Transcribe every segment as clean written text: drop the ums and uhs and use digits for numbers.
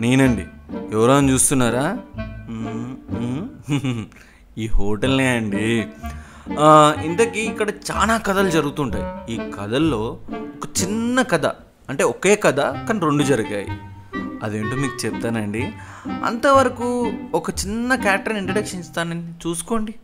నేనండి. ఎవరో అని చూస్తున్నారా? ఈ హోటల్నే అండి. ఇంతకీ ఇక్కడ చాలా కథలు జరుగుతుంటాయి. ఈ కథల్లో ఒక చిన్న కథ, అంటే ఒకే కథ కానీ రెండు జరిగాయి. అదేంటో మీకు చెప్తానండి. అంతవరకు ఒక చిన్న క్యారెక్టర్ ఇంట్రడక్షన్ ఇస్తానండి, చూసుకోండి.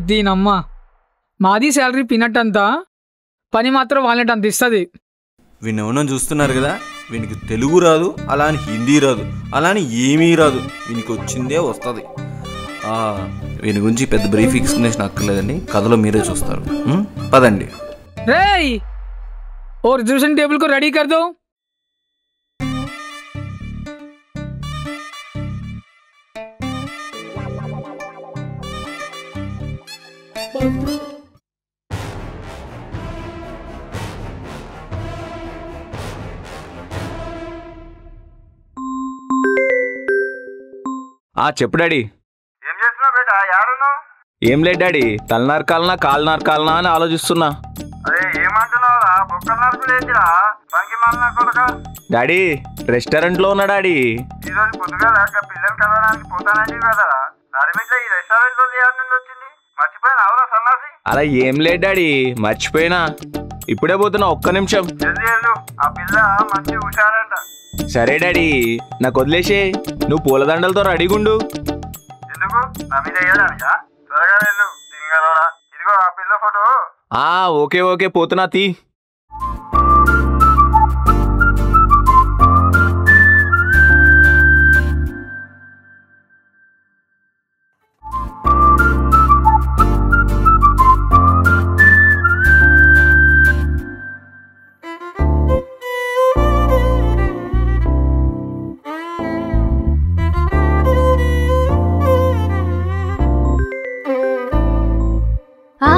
దీనమ్మా, మాది శాలరీ పీనట్ అంతా, పని మాత్రం వాళ్ళంటే అంత ఇస్తుంది. వీడిని ఎవరో చూస్తున్నారు కదా, వీనికి తెలుగు రాదు, అలా అని హిందీ రాదు, అలా అని ఏమీ రాదు, వీనికి వచ్చిందే వస్తుంది. వీని గురించి పెద్ద బ్రీఫ్ ఎక్స్ప్లెనేషన్ అక్కర్లేదండి, కథలో మీరే చూస్తారు. పదండి. రేయ్, ఓ రిజర్వేషన్ టేబుల్ को రెడీ कर दो. చెప్పు డాడీ. ఏం చేస్తున్నావు బేటా? యారున్నావు? ఏం లేదు డాడీ, తలనారు కాలనా కాలునారు కాలనా అని ఆలోచిస్తున్నా. అరే ఏమంటున్నావురా? బొక్కల నరుకులు ఏంటిరా? పనికి మాలిన కొడుక. డాడీ రెస్టారెంట్ లో ఉన్నా డాడీ. ఈరోజు పొద్దుగా పిల్లలు కలవడానికి పోతానండి కదా, నడిమిట్ల ఈ రెస్టారెంట్ లో నుండి వచ్చింది, మర్చిపోయినా? అవునా సన్నాసి? అలా ఏం లేదు డాడీ, మర్చిపోయినా. ఇప్పుడే పోతున్నా, ఒక్క నిమిషం. జల్దీ వెళ్ళు, ఆ పిల్ల మంచి హుషారంట. సరే డాడీ, నాకు వదిలేసే, నువ్వు పూలదండలతో రెడీగుండు. ఎందుకు? నా మీద వేయడానికా? త్వరగా వెళ్ళు తింగరోడా. ఇదిగో ఆ పిల్ల ఫోటో. ఓకే ఓకే, పోతున్నా తీ.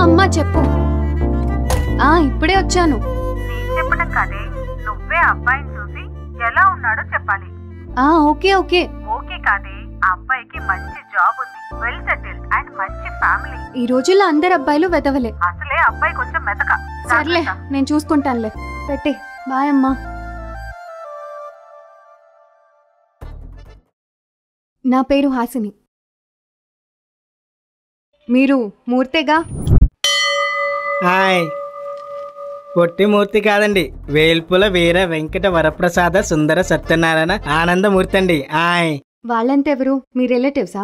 అమ్మా చెప్పు. ఇప్పుడే వచ్చాను. నేను చెప్పడం కాదే, నువ్వే అబ్బాయిని చూసి ఎలా ఉన్నాడో చెప్పాలి. Okay okay. ఓకే కాదే, ఆ అబ్బాయికి మంచి జాబ్ ఉంది, వెల్ సెటిల్డ్ అండ్ మంచి ఫ్యామిలీ. ఈ రోజుల్లో అందరు అబ్బాయిలు వెదవలే. అసలే అబ్బాయి కొంచెం మెతక. సర్లే, నేను చూసుకుంటానులే. పెట్టే. బాయ్ అమ్మా. నా పేరు హాసిని. మీరు మూర్తేగా? హాయ్. పొట్టి మూర్తి కాదండి, వేల్పుల వీర వెంకట వరప్రసాద సుందర సత్యనారాయణ ఆనందమూర్తి అండి. హాయ్. వాళ్ళంతెవరు? మీ రిలేటివ్సా?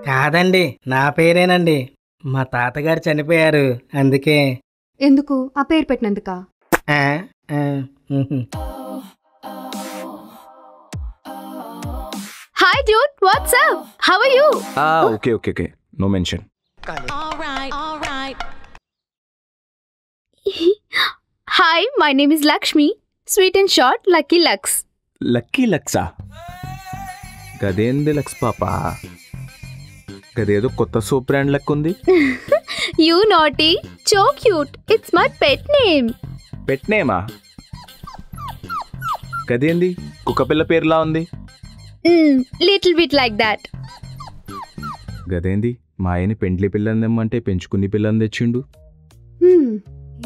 కాదండి, నా పేరేనండి. మా తాతగారు చనిపోయారు, అందుకే. ఎందుకు ఆ పేరు పెట్టినందుకా? Hi dude, what's up? How are you? Okay okay okay, no mention. Hi, my name is Lakshmi. Sweet and short lucky Lux. Lucky లక్సా? గదేంది లక్స్ పాప, గదేదో కొత్త సోప్ బ్రాండ్ లెక్క ఉంది. You naughty, so cute. It's my pet name. Pet నేమా? గదేంది కుక్కపిల్ల పేరులా ఉంది. Little bit like that. గదేంది మా ఆయని పెండ్లి పిల్లని తెమ్మంటే పెంచుకుని పిల్లని తెచ్చిండు.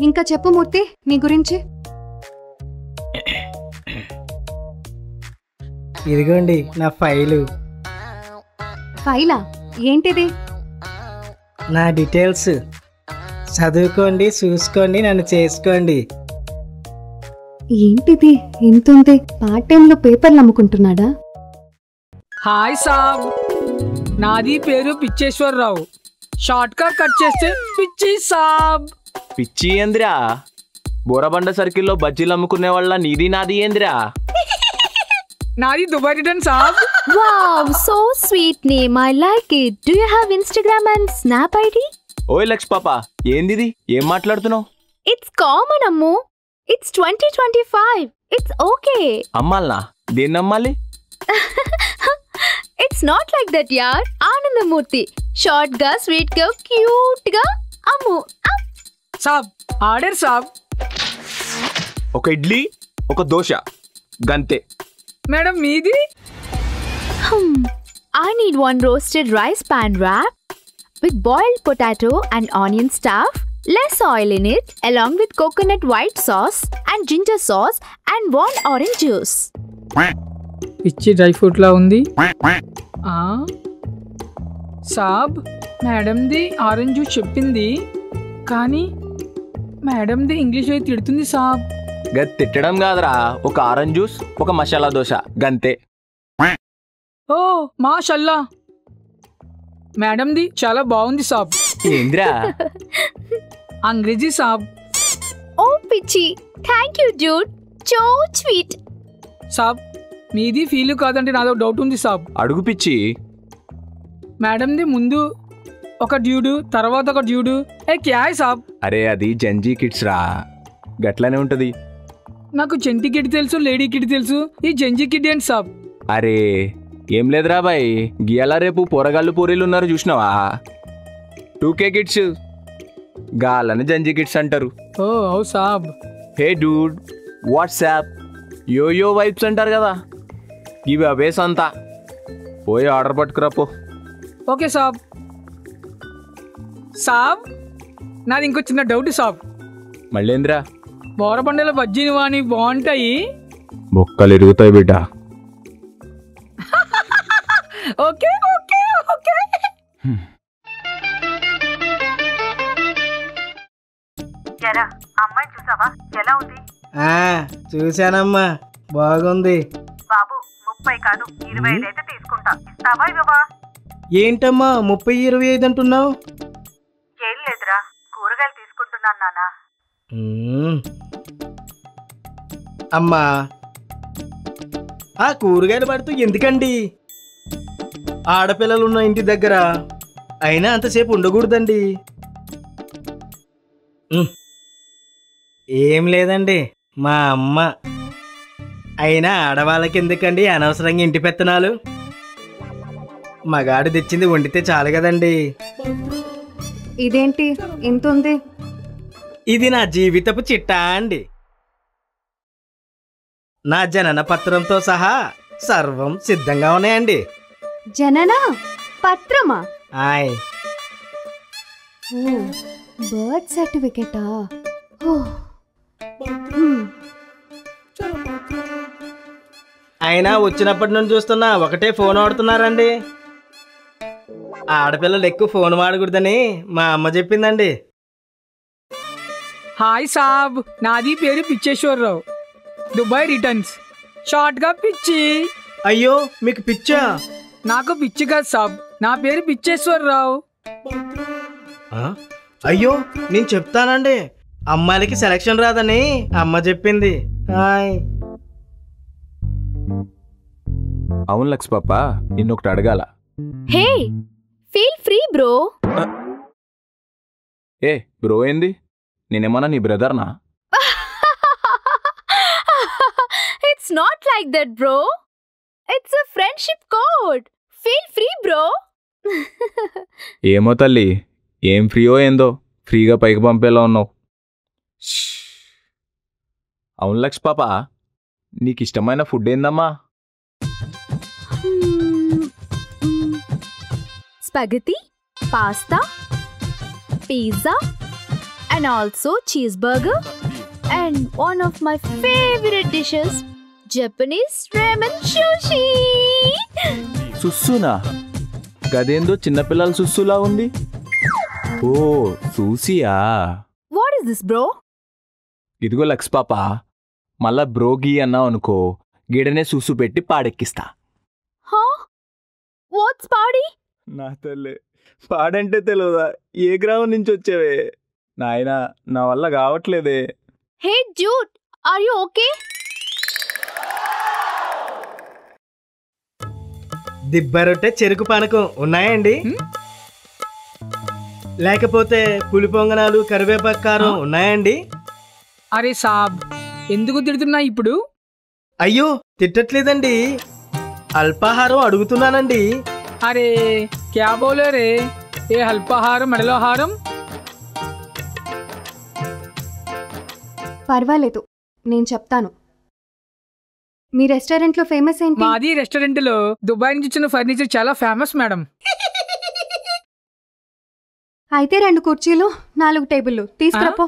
ఇంకా చెప్పు మూర్తి, నీ గురించి. ఇదిగోండి నా ఫైలు. ఫైలా? ఏంటిది? నా డీటెయిల్స్ చదువుకోండి, చూసుకోండి, నన్ను చేసుకోండి. ఏంటిది ఎంతుంది? పార్ట్ టైంలో పేపర్లు అమ్ముకుంటున్నాడా? హాయ్ సాబ్, నాది పేరు పిచ్చేశ్వరరావు. షార్ట్ గా కట్ చేస్తే పిచ్చి సాబ్. పిచ్చి ఏంద్రా? బోరబండ సర్కిల్లో బజ్జీలు అమ్ముకునే వాళ్ళ నీది నాది ఏంద్రా? నాది దుబాయ్ రిటర్న్ సాబ్. Wow, so sweet name, I like it. Do you have Instagram and snap ID? ఓయ్ లక్స్ పాప, ఏందిది? ఏం మాట్లాడుతున్నావు? It's common Ammu. It's 2025. It's okay. అమ్మాలనా? దేన్ని అమ్మాలి? ఇట్స్ నాట్ లైక్ దట్ యార్. ఆనందమూర్తి. షార్ట్ గా, స్వీట్ గా, క్యూట్ గా అమ్ము. సాబ్ ఆర్డర్ సాబ్. ఒక ఇడ్లీ, ఒక దోశ, గంతే. మేడం మీది? I need one roasted rice pan wrap with boiled potato and onion stuff, less oil in it, along with coconut white sauce and ginger sauce and one orange juice. పిచ్చి dry fruit లా ఉంది. సాబ్, మేడంది orange juice చెప్పింది, కానీ మేడంది English అయితే తిడుతుంది సాబ్. గది తిట్టడం కాదురా, ఒక ఆరెంజ్ జ్యూస్, ఒక మసాలా దోశ గంతే. ఓ మాషల్లా, మేడంది చాలా బాగుంది సాబ్. ఏంద్రా? అంగ్రేజీ సాబ్. Oh, పిచ్చి, thank you dude, so sweet. సాబ్, మీది ఫీల్ కాదంటే నాదో డౌట్ ఉంది సాబ్. అడుగు పిచ్చి. మేడంది ముందు ఒక డ్యూడు, తర్వాత ఒక డ్యూడు, ఏ క్యా హై సాబ్? అరే అది జంజీ కిడ్స్ రా, గట్లనే ఉంటది. నాకు చెంటి కిడ్ తెలుసు, లేడీ కిడ్ తెలుసు, ఈ జంజీ కిడ్ ఏంటి సాబ్? అరే ఏం లేదురా బాయ్, గియాల రేపు పోరగాళ్ళు పూరీలు ఉన్నారు చూసినావా, 2K కిడ్స్, గాలని జంజీ కిడ్స్ అంటారు. ఓ అవు సాబ్. హే డూడ్, వాట్సాప్ యోయో వైబ్స్ అంటారు కదా, ఇవి అవేస్ అంతా. పోయి ఆర్డర్ పట్టుకురా పో. ఓకే సాబ్. సాబ్, నాది ఇంకో చిన్న డౌట్ సాబ్. మళ్ళేంద్రా? బోరబండల బజ్జీని వాని బాగుంటాయి. బొక్కలు ఇరుగుతాయి బిడ్డ. Okay okay okay. ఎరా అమ్మాయి చూసావా ఎలా ఉంది? చూశానమ్మా, బాగుంది. బాబు 30 కాదు 25 అయితే తీసుకుంటా, ఇస్తావా ఇవ్వవా? ఏంటమ్మా 30-25 అంటున్నావు? ఏం లేదురా, కూరగాయలు తీసుకుంటున్నాను నానా. అమ్మా, ఆ కూరగాయలు పడుతూ ఎందుకండి? ఆడపిల్లలున్న ఇంటి దగ్గర అయినా అంతసేపు ఉండకూడదండి. ఏం లేదండి, మా అమ్మ. అయినా ఆడవాళ్ళకి ఎందుకండి అనవసరంగా ఇంటి పెత్తనాలు? మగాడు తెచ్చింది వండితే చాలు కదండి. ఇదేంటి ఇంత ఉంది? ఇది నా జీవితపు చిట్టా అండి. నా జనన పత్రంతో సహా సర్వం సిద్ధంగా ఉన్నాయండి. జనన పత్రమా? ఆయ్, బర్త్ సర్టిఫికెటా? అయినా వచ్చినప్పటి నుంచి చూస్తున్నా ఒకటే ఫోన్ వాడుతున్నారండి. ఆడపిల్లలు ఎక్కువ ఫోన్ వాడకూడదని మా అమ్మ చెప్పిందండి. హాయ్ సాబ్, నాది పేరు పిచ్చేశ్వరరావు, దుబాయ్ రిటర్న్స్, షార్ట్ గా పిచ్చి. అయ్యో మీకు పిచ్చా? నాకు పిచ్చి కాదు సాబ్, నా పేరు పిచ్చేశ్వరరావు. అయ్యో నేను చెప్తానండి, అమ్మాయిలకి సెలక్షన్ రాదని అమ్మ చెప్పింది. హాయ్. అవును లక్స్ పాప, నిన్నొకటి అడగాల. హే, ఫీల్ ఫ్రీ బ్రో. ఏ బ్రో ఏంది? నేనేమన్నా నీ బ్రదర్నా? It's not like that bro. It's a friendship code. Feel free bro. ఏమో తల్లి, ఏం ఫ్రీయో ఏందో, ఫ్రీగా పైకి పంపేలా ఉన్నావు. అవును లక్స్ పాప, నీకు ఇష్టమైన ఫుడ్ ఏందమ్మా? Spaghetti, pasta, pizza, and also cheeseburger. And one of my favorite dishes, Japanese ramen sushi. సుస్సునా? గదేందో చిన్నపిల్లల సుస్సులా ఉంది. ఓ సూసియా? What is this bro? ఇదిగో లక్స్ పాప, మళ్ళా బ్రోగి అన్నావు అనుకో, గిడనే సుస్సు పెట్టి పాడెక్కిస్తా. Huh? What's party? నా తల్లే, పాడంటే తెలియదా? ఏ గ్రామం నుంచి వచ్చేవే నాయనా, నా వల్ల కావట్లేదే. Hey dude, are you okay? దిబ్బ రొట్టె, చెరుకు పానకం ఉన్నాయండి? లేకపోతే పులి పొంగనాలు, కరివేపాకు కారం ఉన్నాయండి? అరే సాబ్, ఎందుకు తిడుతున్నా ఇప్పుడు? అయ్యో తిట్టట్లేదండి, అల్పాహారం అడుగుతున్నానండి. అరే క్యా బోలే రే, ఏ అల్పాహారం మెడలోహారం? పర్వాలేదు, నేను చెప్తాను. మీ రెస్టారెంట్ లో ఫేమస్ ఏంటి? మాది రెస్టారెంట్ లో దుబాయ్ నుంచి వచ్చిన ఫర్నిచర్ చాలా ఫేమస్ మేడం. అయితే 2 కుర్చీలు 4 టేబుల్లు తీసుకురాపో.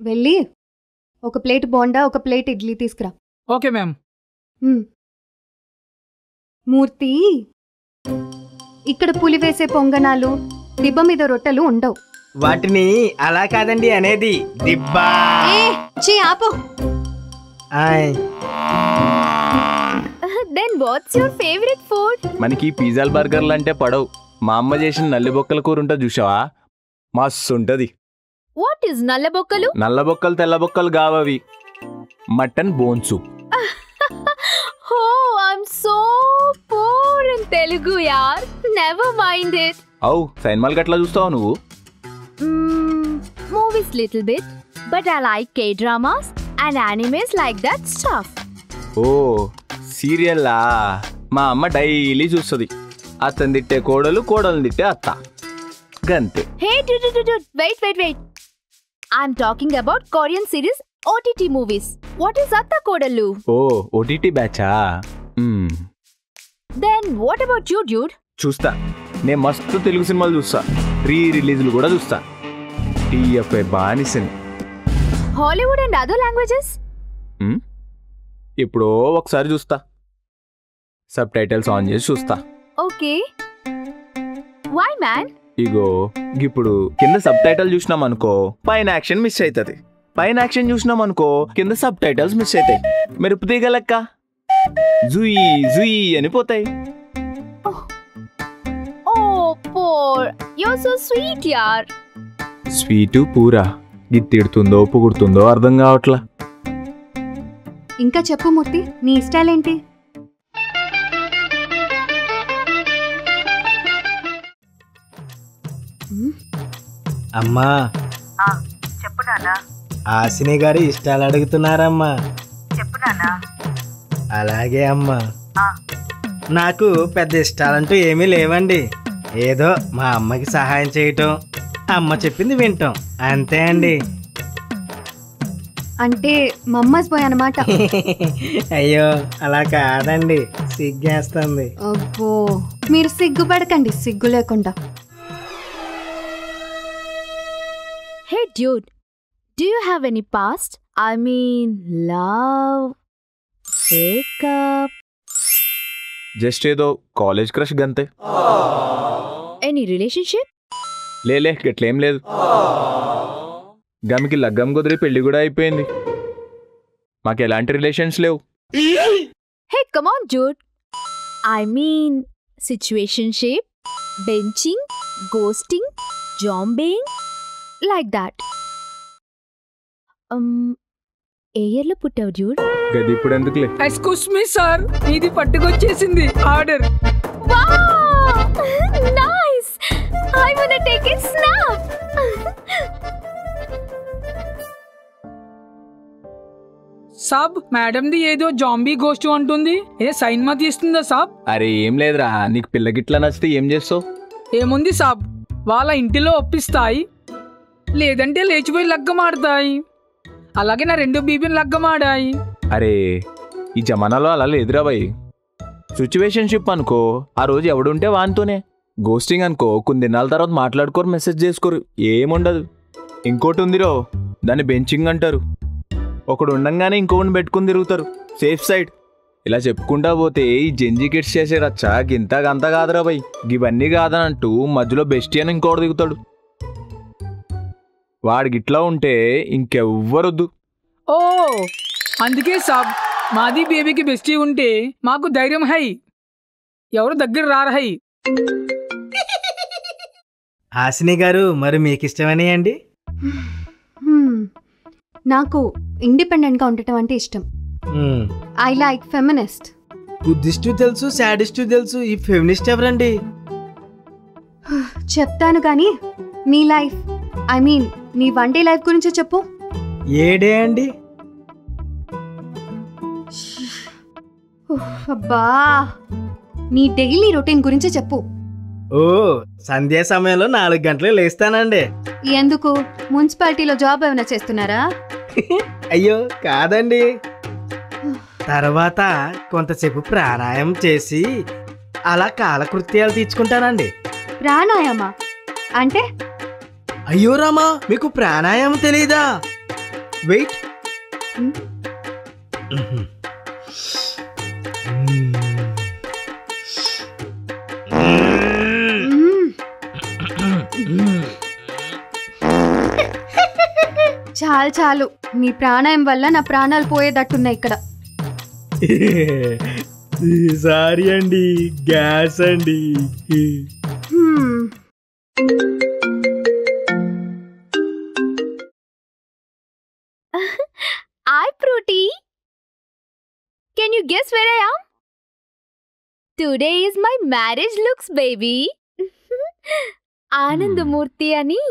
వెళ్ళి ఒక ప్లేట్ బోండా, ఒక ప్లేట్ ఇడ్లీ తీసుకురా. Okay ma'am. మూర్తి, ఇక్కడ పులి వేసే పొంగనాలు, దిబ్బ మీద రొట్టెలు ఉండవు. వాటిని అలా కాదండి అనేది, దిబ్బా. ఆపు. Then what's your favorite food? మనకి పిజ్జాలు బర్గర్లు అంటే పడవు. మా అమ్మ చేసిన నల్లి బొక్కల కూర ఉంటుంది చూసావా, మస్తు ఉంటుంది. What is నల్లబొక్కలు? నల్ల బొక్కలు తెల్ల బొక్కలు కావవి, mutton bone soup. Oh, I'm so poor in Telugu, yaar. Never mind it. అవు సైన్మాల్ గట్లా చూస్తావా నువ్వు? Movies little bit, but I like K-dramas and animes like that stuff. ఓ సీరియల్లా? మా అమ్మ డైలీ చూస్తుంది. అతను తిట్టే కోడలు, కోడలు తిట్టే అత్త, గంతే. Hey, dude, wait. I'm talking about Korean series OTT movies. What is Atta Kodalu? ఓ ఓటీటీ బ్యాచా? Then what about you, dude? చూస్తా. నేను మస్తు తెలుగు సినిమాలు చూస్తా, రిలీజ్లు కూడా చూస్తా. TFI బానిసని. Hollywood and other languages? ఎప్పుడో ఒకసారి చూస్తా, సబ్ టైటిల్స్ ఆన్ చేసి చూస్తా. Okay. Why, man? ఇగో ఇప్పుడు కింద సబ్ టైటిల్ చూసినాం అనుకో, పైన యాక్షన్ మిస్ అవుతుంది. పైన యాక్షన్ చూసినాం అనుకో, కింద సబ్ టైటిల్స్ మిస్ అవుతాయి. మెరుపు తీగ లెక్క జుయి జుయి అని పోతాయి. Oh, poor. You're so sweet, yaar. Sweet పూరా ఇది తిడుతుందో పొగుడుతుందో అర్థం కావట్లా. ఇంకా చెప్పు మూర్తి, నీ ఇష్టాలేంటి? అమ్మా, చెప్పు నాన్నా. ఆసిని గారి ఇష్టాలు అడుగుతున్నారమ్మా. చెప్పు నాన్నా. అలాగే అమ్మా. నాకు పెద్ద ఇష్టాలంటూ ఏమీ లేవండి. ఏదో మా అమ్మకి సహాయం చేయటం, అమ్మ చెప్పింది వింటాం, అంతే అండి. అంటే మమ్మస్ బాయ్ అన్నమాట. అయ్యో అలా కాదండి, సిగ్గేస్తుంది. అబ్బో, మీరు సిగ్గుపడకండి, సిగ్గు లేకుండా. Hey, dude. Do you have any past? I mean, love, breakup, just ఏదో కాలేజ్ క్రష్ గంతే. any relationship? లేలే గట్లేం లేదు. గమికి లగ్గం కుదిరి పెళ్లి కూడా అయిపోయింది. మాకు ఎలాంటి రిలేషన్స్ లేవు. Hey, come on, dude. I mean, situationship, benching, ghosting, zombieing, like that. ఏ ఇయర్లో పుట్టావు, dude? గది ఇప్పుడు ఎందుకులే. ఎక్స్క్యూజ్ మీ సార్, ఇది పట్టుకొచ్చేసింది order. Wow! Nice! I wanna take a snap! సాబ్, మేడంది ఏదో జాంబీ గోస్ట్ అంటుంది. ఏ సైన్మా తీస్తుందా సాబ్? అరే ఏం లేదురా, నీకు పిల్ల గిట్లా నచ్చితే ఏం చేస్తావు? ఏముంది సాబ్, వాళ్ళ ఇంటిలో ఒప్పిస్తాయి, లేదంటే లేచిపోయి లగ్గమాడతాయి. అలాగే నా 2 బీబీని లగ్గమాడాయి. అరే ఈ జమానాలో అలా లేదురా బాయ్. సిచ్యువేషన్షిప్ అనుకో, ఆ రోజు ఎవడుంటే వానితోనే. గోస్టింగ్ అనుకో, కొన్ని దినాల తర్వాత మాట్లాడుకోరు, మెసేజ్ చేసుకోరు, ఏముండదు. ఇంకోటి ఉందిరో, దాన్ని బెంచింగ్ అంటారు. ఒకడు ఉండంగానే ఇంకొకటి పెట్టుకుని తిరుగుతారు, సేఫ్ సైడ్. ఇలా చెప్పుకుంటా పోతే ఈ జెంజీ కిడ్స్ చేసే రచ్చా గింత గంత కాదురా బాయ్. ఇవన్నీ కాదనంటూ మధ్యలో బెస్టీ అని ఇంకోటి దిగుతాడు. వాడికి ఇట్లా ఉంటే ఇంకెవ్వరొద్దు. ఓ అందుకే సాబ్, మాది బేబీకి బెస్టీ ఉంటే మాకు ధైర్యం హై, ఎవరు దగ్గర రారు హై. హాసిని గారు, మరి మీకు ఇష్టమని అండి? నాకు ఇండిపెండెంట్గా ఉండటం అంటే ఇష్టం. I like feminist. బుద్ధిస్టు తెలుసు, సాడిస్టు తెలుసు, ఈ ఫెమినిస్ట్ ఎవరండి? చెప్తాను కానీ నీ లైఫ్, ఐ మీన్ నీ వన్ డే లైఫ్ గురించి చెప్పు. ఏ డే అండి? అబ్బా, నీ డైలీ రొటీన్ గురించి చెప్పు. ఓ, సంధ్యా సమయంలో 4 గంటలకు లేస్తానండి. ఎందుకు, మున్సిపాలిటీలో జాబ్ ఏమైనా చేస్తున్నారా? అయ్యో కాదండి. తర్వాత కొంతసేపు ప్రాణాయామం చేసి అలా కాలకృత్యాలు తీర్చుకుంటానండి. ప్రాణాయామా అంటే? అయ్యో రామా, మీకు ప్రాణాయామం తెలీదా? వెయిట్. చాలు చాలు, నీ ప్రాణాయం వల్ల నా ప్రాణాలు పోయేటట్టున్నాయి ఇక్కడ. సారీ అండి, గ్యాస్ అండి. Hi, Pruti. Can you guess where I am? Today is my marriage looks, baby. Anandamurthy ani.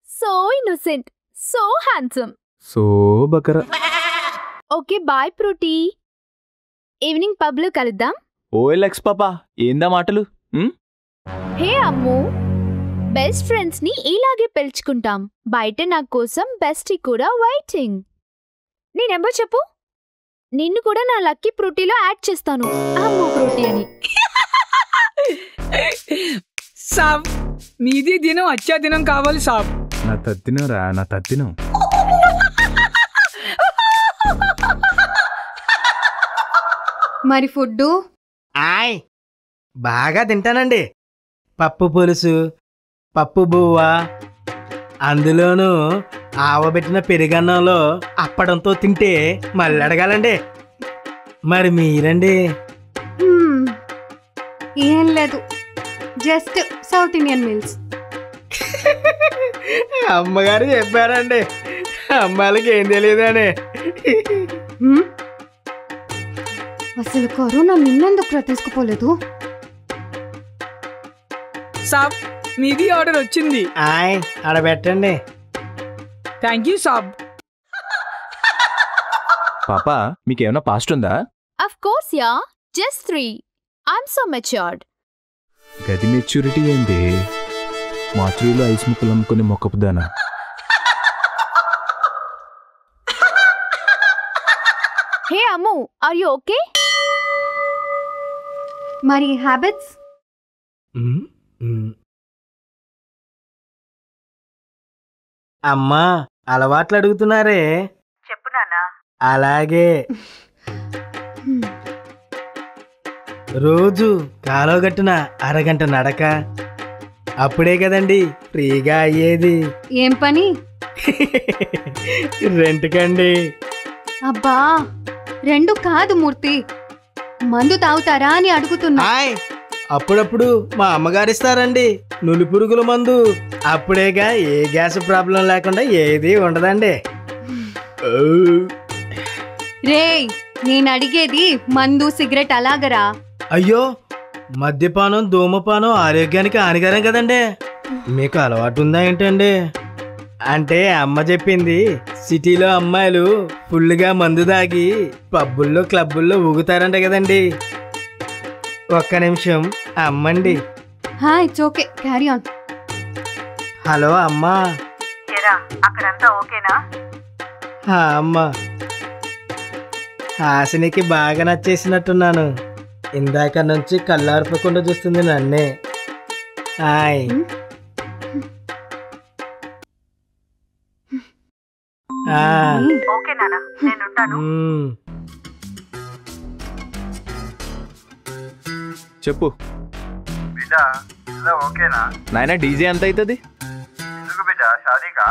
So innocent, so handsome. So బకరా. Okay, bye, Pruti. Evening pub lo kaluddam. OLX పాపా, ఏందా మాటలు? Hey, Ammu. Best friends ని ఇలాగే పిలుచుకుంటాం. బయట నా కోసం bestie కూడా వెయిటింగ్. నీ నెంబర్ చెప్పు, నిన్ను కూడా నా లక్కీ ఫ్రూటీలో యాడ్ చేస్తాను. అమ్మో ఫ్రూటీ అని. సాబ్, మీది దినం అచ్చా దినం కావాలి సాబ్. నా తద్దినం రా, నా తద్దినం. మరి ఫుడ్డు? ఆయ్ బాగా తింటానండి. పప్పు పులుసు, పప్పు బువ్వ, అందులోనూ ఆవబెట్టిన పెరుగన్నంలో అప్పడంతో తింటే మళ్ళీ అడగాలండి. మరి మీరండి? ఏం లేదు, జస్ట్ సౌత్ ఇండియన్ మీల్స్. అమ్మగారు చెప్పారండి, అమ్మాయిలకి ఏం తెలియదని. అసలు కరోనా నిన్నెందుకు తీసుకుపోలేదు? సాబ్, మీది ఆర్డర్ వచ్చింది. ఆయ్ ఆడబెట్టండి. థ్యాంక్ యూ సాబ్. పాపా, మీకేమైనా పాస్ట్ ఉందా? Of course, yeah. Just 3. I'm so matured. గది మెచ్యూరిటీ ఏంది? మాతృలో ఐస్ ముక్కలు అమ్ముకునే మొక్కపుదానా? Hey, Ammu, are you okay? మరి హ్యాబిట్స్? అమ్మా, అలవాట్లు అడుగుతున్నారే? చెప్పు నాన్నా. అలాగే రోజు కాలోగట్టున అరగంట నడక, అప్పుడే కదండి ఫ్రీగా అయ్యేది. ఏం పని? రెంట్కండి. అబ్బా, 2 కాదు మూర్తి, మందు తాగుతారా అని అడుగుతున్నా. ఆయ్ అప్పుడప్పుడు మా అమ్మగారు ఇస్తారండి నులిపురుగుల మందు. అప్పుడేగా ఏ గ్యాస్ ప్రాబ్లం లేకుండా ఏది ఉండదండి. రేయ్, నేను అడిగేది మందు సిగరెట్ అలాగరా. అయ్యో, మద్యపానం ధూమపానం ఆరోగ్యానికి హానికరం కదండి. మీకు అలవాటు ఉందా ఏంటండి? అంటే అమ్మ చెప్పింది, సిటీలో అమ్మాయిలు ఫుల్గా మందు దాగి పబ్బుల్లో క్లబ్బుల్లో ఊగుతారంట కదండి. ఒక్క నిమిషం అమ్మండి. It's okay, carry on. Hello అమ్మా. ఏరా, అక్కడంతా ఓకేనా? అమ్మా, హాసినికి బాగా నచ్చేసినట్టున్నాను. ఇందాక నుంచి కళ్ళార్పకుండా చూస్తుంది నన్నే. హాయ్. ఓకే నాన్న, నేనుంటాను. చెప్పు బిడ్డ, ఓకేనా? నాయన డీజే ఎంత అవుతుంది? ఎందుకు బిడ్డ, షాదీకా?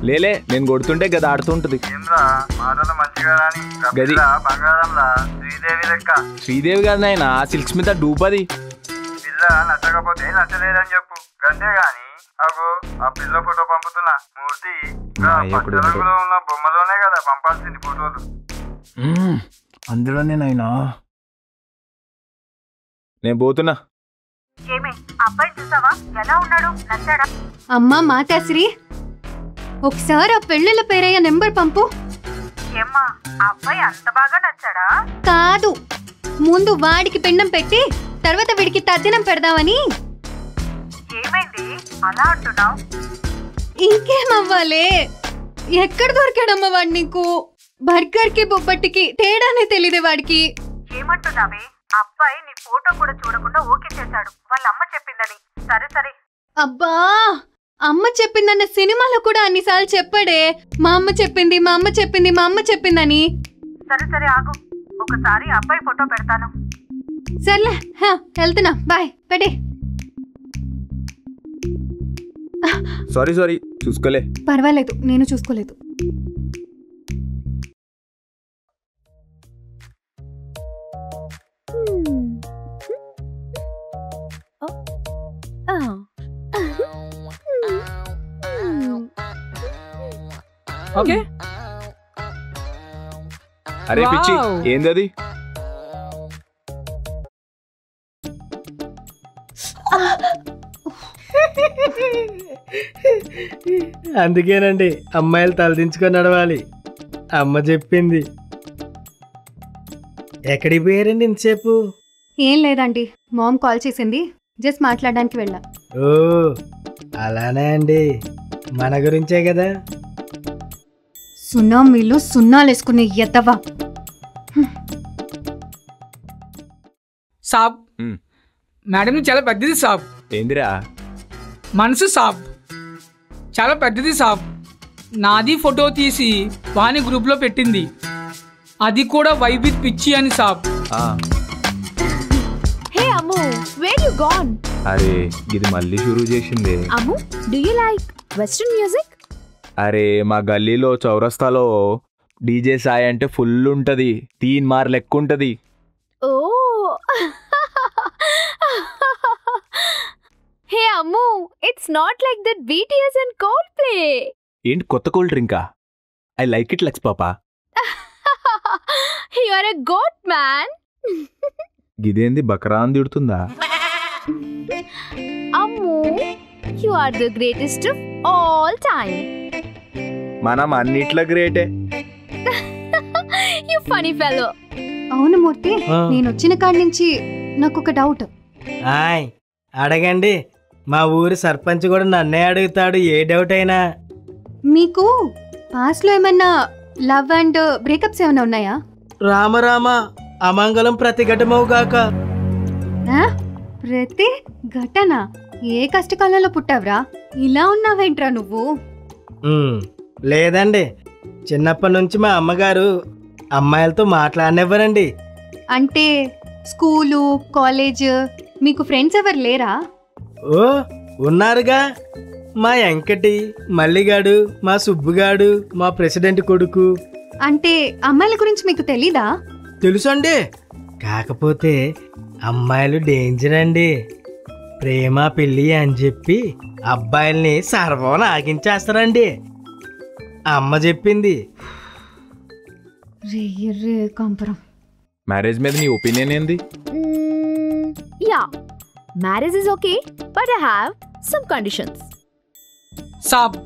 లేలే, నేను కొడుతుంటే గది ఆడుతుంటది. ఏంరా మాటలు మంచిగా రాని గది బంగారంలా శ్రీదేవి లెక్క. శ్రీదేవి కాదు నాయన, సిల్క్స్ మీద డూపది. పిల్ల నచ్చకపోతే నచ్చలేదని చెప్పు, అంతేగాని అగో ఆ పిల్ల ఫోటో పంపుతున్నా. మూర్తి పచ్చ రంగులో ఉన్న బొమ్మలోనే కదా పంపాల్సింది ఫోటోలు. అందులోనే నాయనా. నేను పోతున్నా. ఏమే, అబ్బాయి చూసావా? ఎలా ఉన్నాడు? నచ్చాడా? అమ్మా మాతాశ్రీ, ఒకసారి ఆ పెళ్ళిళ్ళ పేరయ్య నెంబర్ పంపు. ఏమ్మా, అబ్బాయి అంత బాగా నచ్చాడా? కాదు, ముందు వాడికి పిండం పెట్టి తర్వాత వీడికి తద్దినం పెడదామని. ఏమైంది అలా అంటున్నావు? ఇంకేమవ్వాలి, ఎక్కడ దొరికాడమ్మా వాడు నీకు? బర్గర్ కి బొబ్బట్టికి తేడానే తెలియదే వాడికి. ఏమంటున్నావే? అబ్బాయి నీ ఫోటో కూడా చూడకుండా ఓకే చేశాడు, వాళ్ళ అమ్మ చెప్పిందని. సరే సరే. అబ్బా, అమ్మ చెప్పిందన్న సినిమాలో కూడా అన్నిసార్లు చెప్పాడే, మా అమ్మ చెప్పింది, మా అమ్మ చెప్పింది, మా అమ్మ చెప్పిందని. సరే సరే ఆగు, ఒకసారి అబ్బాయి ఫోటో పెడతాను. సర్లే, వెళ్తున్నా, బాయ్. పెడే. సారీ చూసుకోలే. పర్వాలేదు, నేను చూసుకోలేదు. ఓకే. అరే పిచ్చి, ఏందది? అందుకేనండి అమ్మాయిలు తలదించుకొని నడవాలి, అమ్మ చెప్పింది. ఎక్కడికి పోయారండి ఇంతసేపు? ఏం లేదండి, మామ్ కాల్ చేసింది, జస్ట్ మాట్లాడడానికి వెళ్ళా. ఓ అలానే అండి, మన గురించే కదా. సున్నామీలు సున్నాలేసుకునే ఎత్తవా. సాబ్, మేడం చాలా పెద్దది సాబ్. ఏందిరా? మనసు సాబ్ చాలా పెద్దది సాబ్. నాది ఫోటో తీసి వాని గ్రూప్లో పెట్టింది, అది కూడా వైబ్ పిచ్చి అని సాబ్. Hey Ammu, where you gone? అరే ఇది మళ్ళీ షురూ చేసింది. Ammu, do you like western music? అరే మా గల్లీలో చౌరస్తాలో డీజే సాయి అంటే ఫుల్ ఉంటది, 3 మార్లు ఎక్కువ ఉంటది. Oh hey Ammu, it's not like that BTS and Coldplay. ఏంటి కొత్త కూల్ డ్రింకా? ఐ లైక్ ఇట్ లెక్స్ పాపా. You are a goat man. గిదేంది బకరా అని తిడుతుందా? Ammu, you are the greatest of all time. మనం అన్నిట్లో గ్రేటే. You funny fellow. అవును మూర్తి, నేను వచ్చిన కాడి నుంచి నాకు ఒక డౌట్. ఆయ్ అడగండి, మా ఊరి సర్పంచ్ కూడా నన్నే అడుగుతాడు ఏ డౌట్ అయినా. మీకు పాస్ట్ లో ఏమన్నా లవ్ అండ్ బ్రేకప్స్ ఏమైనా ఉన్నాయా? రామ అమంగళం ప్రతిఘటమవుగాక. ప్రతి ఘటన? ఏ కష్టకాలంలో పుట్టావురా? ఇలా ఉన్నావేంట్రా నువ్వు? లేదండి, చిన్నప్పటి నుంచి మా అమ్మగారు అమ్మాయిలతో మాట్లాడనివ్వరండి. అంటే స్కూలు కాలేజ్ మీకు ఫ్రెండ్స్ ఎవరు లేరా? ఓ ఉన్నారుగా, మా వెంకటి, మల్లిగాడు, మా సుబ్బుగాడు, మా ప్రెసిడెంట్ కొడుకు. అంటే అమ్మాయిల గురించి మీకు తెలీదా? తెలుసండి, కాకపోతే అమ్మాయిలు డేంజర్ అండి. ప్రేమ పెళ్ళి అని చెప్పి అబ్బాయిల్ని సర్వం ఆగించేస్తారండి, అమ్మ చెప్పింది. రే కంపరం. మ్యారేజ్ మీద నీ ఒపీనియన్ ఏంది? Yeah, marriage is okay, but I have some conditions. Saab,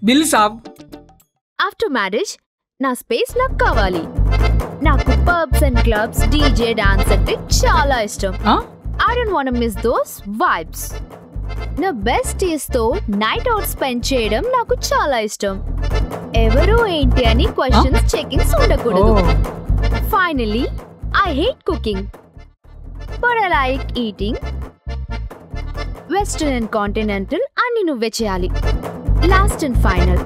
bill Saab. After marriage నా స్పేస్ నాకు కావాలి. నాకు pubs and clubs, DJ, dance అంటే చాలా ఇష్టం. I don't want to miss those vibes. నా బెస్టీస్ తో నైట్ అవుట్ స్పెండ్ చేయడం నాకు చాలా ఇష్టం. ఎవరు ఏంటి అని క్వశ్చన్స్ చెకింగ్స్ ఉండకూడదు. Finally I hate cooking, but I like eating. Western and continental అన్ని నువ్వే చేయాలి. లాస్ట్ అండ్ ఫైనల్,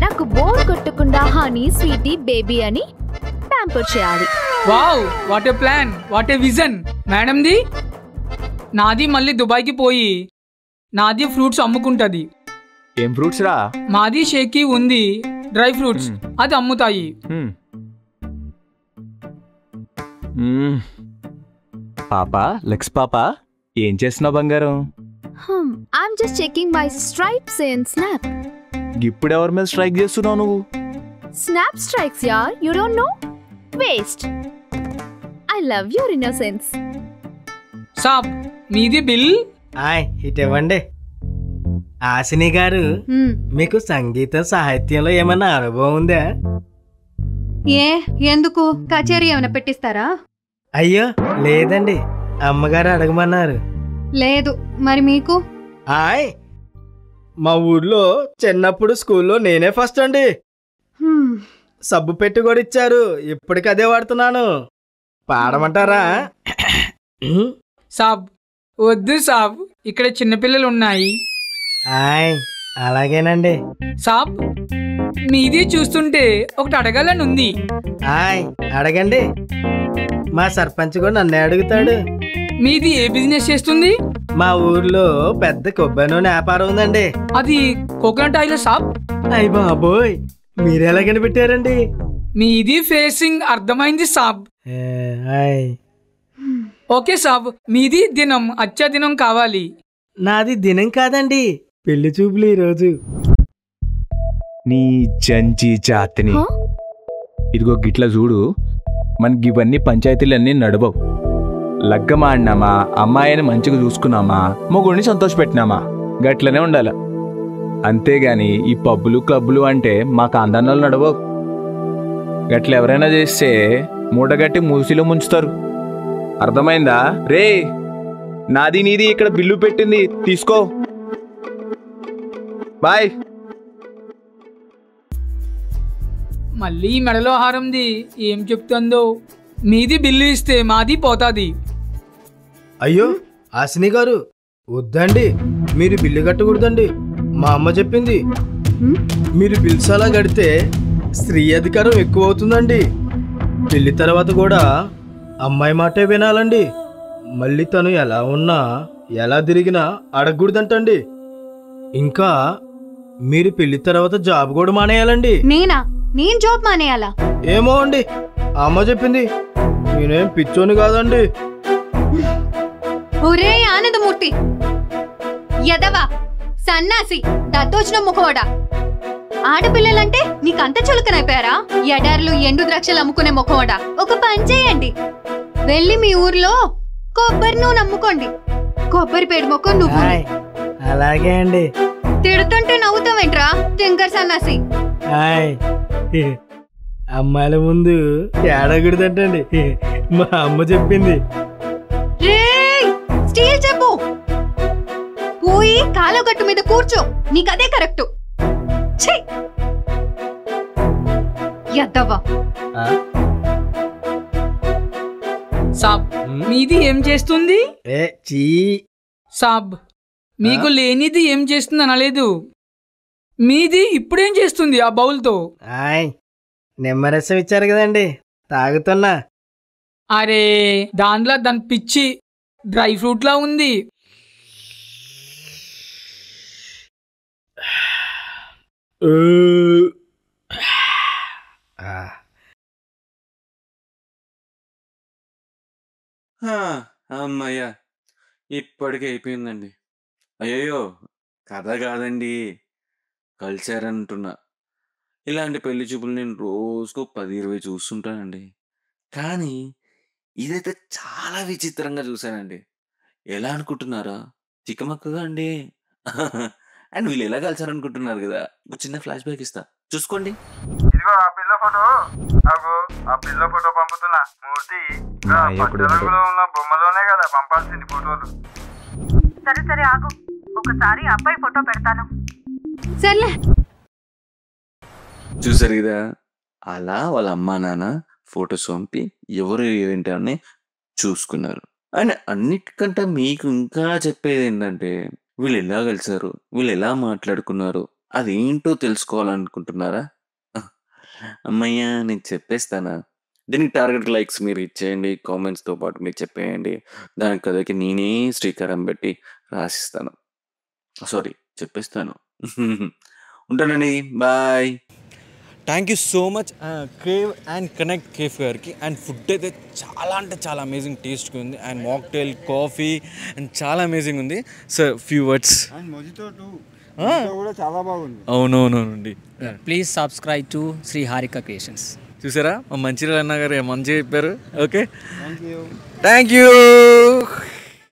నాకు బోర్ కొట్టకుండా హనీ, స్వీటీ, బేబీ అని ప్యాంపర్ చేయాలి. Wow, what a plan, what a vision. మేడంది నాది మళ్ళీ దుబాయ్కి పోయి నాది ఫ్రూట్స్ అమ్ముకుంటది. ఏం ఫ్రూట్స్ రా? మాది షేకీ ఉంది, డ్రై ఫ్రూట్స్, అది అమ్ముతాయి. పాపా, లెక్స్ పాపా, ఏం చేస్తున్నావు బంగారం? I'm just checking my stripes in Snap. ఇప్పుడు ఎవరి మీద స్ట్రైక్ చేస్తున్నావు నువ్వు? Snap strikes, yaar. You don't know? Waste. I love your innocence. సాబ్, మీది బిల్. ఆయ్ ఇటు ఇవ్వండి. ఆసిని గారు, మీకు సంగీతం సాహిత్యంలో ఏమన్నా అనుభవం ఉందా? ఎందుకు కచేరీ ఏమైనా పెట్టిస్తారా? అయ్యో లేదండి, అమ్మగారు అడగమన్నారు. లేదు, మరి మీకు? ఆయ్ మా ఊర్లో చిన్నప్పుడు స్కూల్లో నేనే ఫస్ట్ అండి. సబ్బు పెట్టి కూడా ఇచ్చారు, ఇప్పటికి అదే వాడుతున్నాను. పాడమంటారా? సాబ్ వద్దు సాబ్, ఇక్కడ చిన్నపిల్లలు ఉన్నాయి. ఆయ్ అలాగేనండి. సాబ్ మీది చూస్తుంటే ఒకటి అడగాలని ఉంది. ఆయ్ అడగండి. మా సర్పంచ్ కూడా నన్నే అడుగుతాడు. మీది ఏ బిజినెస్ చేస్తుంది? మా ఊర్లో పెద్ద కొబ్బరి నూనె వ్యాపారం ఉందండి. అది కోకోనట్ ఆయిల్ సాబ్? అయ్య బాబోయ్, మీరెలా కనిపెట్టారండి? మీది ఫేసింగ్ అర్థమైంది సాబ్. ఆయ్ ఓకే సాబ్, మీది దినం అచ్చా దినం కావాలి. నాది దినం కాదండి, పెళ్లి చూపులు ఈరోజు. నీ చంచి జాతిని ఇదిగో గిట్ల చూడు, మనకి ఇవన్నీ పంచాయతీలన్నీ నడవవు. లగ్గమాడినామా, అమ్మాయిని మంచిగా చూసుకున్నామా, మొగుడిని సంతోషపెట్టినామా, గట్లనే ఉండాల. అంతేగాని ఈ పబ్బులు క్లబ్బులు అంటే మా కాందానాలు నడవవు. గట్ల ఎవరైనా చేస్తే మూటగట్టి మూసిలో ముంచుతారు. అర్థమైందా? రే నాది నీది ఇక్కడ బిల్లు పెట్టింది, తీసుకో. బాయ్. మళ్ళీ మెడలో హారంది ఏం చెప్తుందో. మీది బిల్లు ఇస్తే మాది పోతాది. అయ్యో హాసిని గారు, వద్దండి, మీరు బిల్లు కట్టకూడదండి. మా అమ్మ చెప్పింది, మీరు బిల్స్ అలా కడితే స్త్రీ అధికారం ఎక్కువ అవుతుందండి. పెళ్లి తర్వాత కూడా అమ్మాయి మాటే వినాలండి. మళ్ళీ తను ఎలా ఉన్నా ఎలా తిరిగినా అడగకూడదంటండి. ఇంకా మీరు పెళ్లి తర్వాత జాబ్ కూడా మానేయాలండి. నేను జాబ్ మానేయాలా? ఏమో అండి, అమ్మ చెప్పింది. నేనేం పిచ్చోని కాదండి. ఒరే ఆనందమూర్తి యదవా సన్నాసి దత్తోచిన ముఖవాడా, ఆడపిల్లలంటే నీకంత చులకనైపోయారా? ఎడార్లు ఎండు ద్రాక్షలు అమ్ముకునే ముఖవాడా, ఒక పని చేయండి, వెళ్ళి మీ ఊర్లో కొబ్బరి నూనె అమ్ముకోండి. కొబ్బరి పేడు మొక్క నువ్వు. అలాగే అండి. తిడుతుంటే నవ్వుతావేంట్రా టింకర్ సన్నాసి? అమ్మాయిల ముందు ఏడకూడదంటండి, మా అమ్మ చెప్పింది. స్టీల్ చెప్పు, పోయి కాలగట్టు మీద కూర్చో, నీకదే కరెక్ట్. యద్దవ్వా. సాబ్ మీది ఏం చేస్తుంది? సాబ్ మీకు లేనిది ఏం చేస్తుంది అనలేదు, మీది ఇప్పుడేం చేస్తుంది ఆ బౌల్తో? నిమ్మరసం ఇచ్చారు కదండి, తాగుతున్నా. అరే దాంట్లో దాని పిచ్చి డ్రై ఫ్రూట్ లా ఉంది. అమ్మయ్యా, ఇప్పటికే అయిపోయిందండి. అయ్యయ్యో, కథ కాదండి, కల్చర్ అంటున్నా. ఇలాంటి పెళ్లి చూపులు నేను రోజుకు 10-20 చూస్తుంటానండి. కానీ ఇదైతే చాలా విచిత్రంగా చూశానండి. ఎలా అనుకుంటున్నారా? చిక్కమక్కగా అండి. అండ్ వీళ్ళు ఎలా కలిసారనుకుంటున్నారు కదా, ఒక చిన్న ఫ్లాష్ బ్యాక్ ఇస్తా, చూసుకోండి. ఇదిగో ఆ పిల్ల ఫోటో, అగో ఆ పిల్ల ఫోటో పంపుతున్నా. మూర్తి పచ్చరంగులో ఉన్న బొమ్మలోనే కదా పంపాల్సింది ఫోటోలు. సరే ఆగు, ఒకసారి అబ్బాయి ఫోటో పెడతాను. సర్లే. చూసారు కదా, అలా వాళ్ళ అమ్మా నాన్న ఫొటోస్ పంపి ఎవరు ఏంటని చూసుకున్నారు. అండ్ అన్నిటికంటే మీకు ఇంకా చెప్పేది ఏంటంటే, వీళ్ళు ఎలా కలిసారు, వీళ్ళు ఎలా మాట్లాడుకున్నారు, అదేంటో తెలుసుకోవాలనుకుంటున్నారా? అమ్మయ్యా, నేను చెప్పేస్తానా? దీనికి టార్గెట్ లైక్స్ మీరు ఇచ్చేయండి, కామెంట్స్తో పాటు మీరు చెప్పేయండి. దానికి కథకి నేనే శ్రీకారం పెట్టి రాసిస్తాను, సారీ చెప్పేస్తాను. ఉంటానండి, bye. Thank you so much cave and connect cafe గారికి. అండ్ ఫుడ్ అయితే చాలా అంటే చాలా అమేజింగ్ టేస్ట్గా ఉంది. అండ్ మాక్టైల్, కాఫీ అండ్ చాలా అమేజింగ్ ఉంది. Sir few words. కూడా చాలా బాగుంది. అవునవునండి. Please subscribe to Shri Harika creations. చూసారా, మా మంచిర్యాల అన్న గారు మంచిగా చెప్పారు. Okay, thank you.